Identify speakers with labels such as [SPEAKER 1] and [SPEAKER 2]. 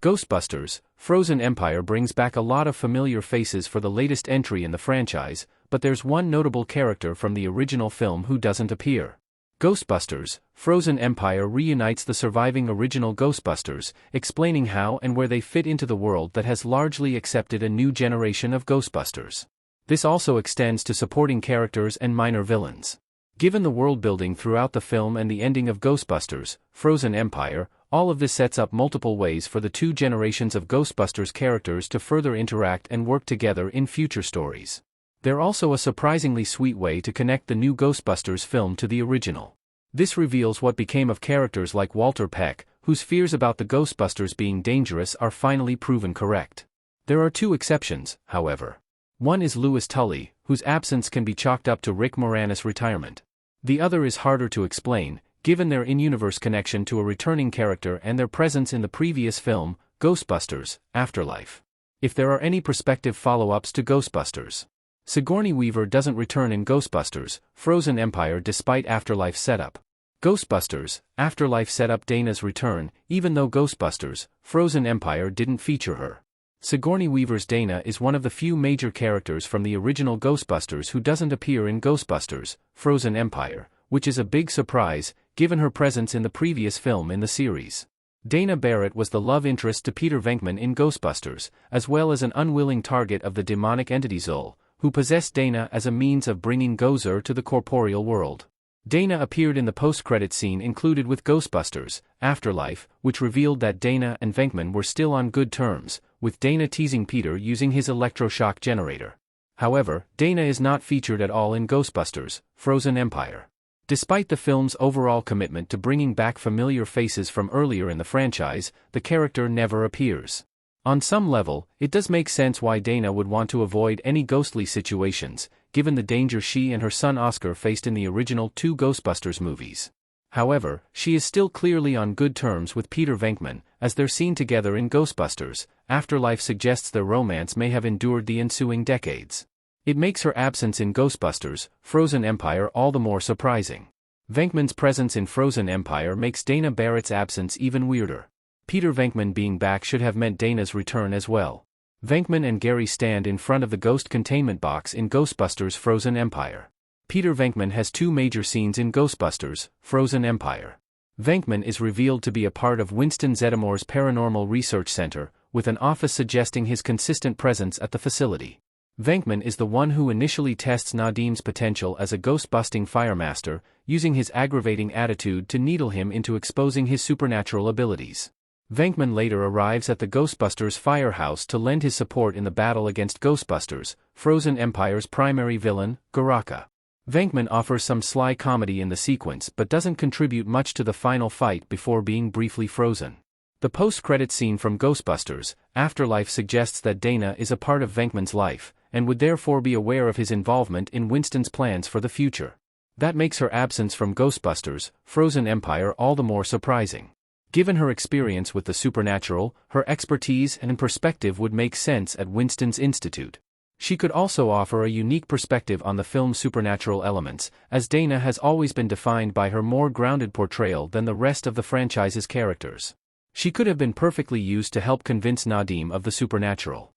[SPEAKER 1] Ghostbusters, Frozen Empire brings back a lot of familiar faces for the latest entry in the franchise, but there's one notable character from the original film who doesn't appear. Ghostbusters, Frozen Empire reunites the surviving original Ghostbusters, explaining how and where they fit into the world that has largely accepted a new generation of Ghostbusters. This also extends to supporting characters and minor villains. Given the world-building throughout the film and the ending of Ghostbusters, Frozen Empire, all of this sets up multiple ways for the two generations of Ghostbusters characters to further interact and work together in future stories. They're also a surprisingly sweet way to connect the new Ghostbusters film to the original. This reveals what became of characters like Walter Peck, whose fears about the Ghostbusters being dangerous are finally proven correct. There are two exceptions, however. One is Louis Tully, whose absence can be chalked up to Rick Moranis' retirement. The other is harder to explain, given their in-universe connection to a returning character and their presence in the previous film, Ghostbusters, Afterlife. If there are any prospective follow-ups to Ghostbusters. Sigourney Weaver doesn't return in Ghostbusters, Frozen Empire despite Afterlife's setup. Ghostbusters, Afterlife set up Dana's return, even though Ghostbusters, Frozen Empire didn't feature her. Sigourney Weaver's Dana is one of the few major characters from the original Ghostbusters who doesn't appear in Ghostbusters, Frozen Empire, which is a big surprise, given her presence in the previous film in the series. Dana Barrett was the love interest to Peter Venkman in Ghostbusters, as well as an unwilling target of the demonic entity Zul, who possessed Dana as a means of bringing Gozer to the corporeal world. Dana appeared in the post-credit scene included with Ghostbusters, Afterlife, which revealed that Dana and Venkman were still on good terms, with Dana teasing Peter using his electroshock generator. However, Dana is not featured at all in Ghostbusters, Frozen Empire. Despite the film's overall commitment to bringing back familiar faces from earlier in the franchise, the character never appears. On some level, it does make sense why Dana would want to avoid any ghostly situations, given the danger she and her son Oscar faced in the original two Ghostbusters movies. However, she is still clearly on good terms with Peter Venkman, as they're seen together in Ghostbusters. Afterlife suggests their romance may have endured the ensuing decades. It makes her absence in Ghostbusters, Frozen Empire all the more surprising. Venkman's presence in Frozen Empire makes Dana Barrett's absence even weirder. Peter Venkman being back should have meant Dana's return as well. Venkman and Gary stand in front of the ghost containment box in Ghostbusters Frozen Empire. Peter Venkman has two major scenes in Ghostbusters, Frozen Empire. Venkman is revealed to be a part of Winston Zeddemor's Paranormal Research Center, with an office suggesting his consistent presence at the facility. Venkman is the one who initially tests Nadim's potential as a ghost-busting firemaster, using his aggravating attitude to needle him into exposing his supernatural abilities. Venkman later arrives at the Ghostbusters firehouse to lend his support in the battle against Ghostbusters, Frozen Empire's primary villain, Goraka. Venkman offers some sly comedy in the sequence but doesn't contribute much to the final fight before being briefly frozen. The post-credit scene from Ghostbusters, Afterlife suggests that Dana is a part of Venkman's life, and would therefore be aware of his involvement in Winston's plans for the future. That makes her absence from Ghostbusters, Frozen Empire all the more surprising. Given her experience with the supernatural, her expertise and perspective would make sense at Winston's Institute. She could also offer a unique perspective on the film's supernatural elements, as Dana has always been defined by her more grounded portrayal than the rest of the franchise's characters. She could have been perfectly used to help convince Nadim of the supernatural.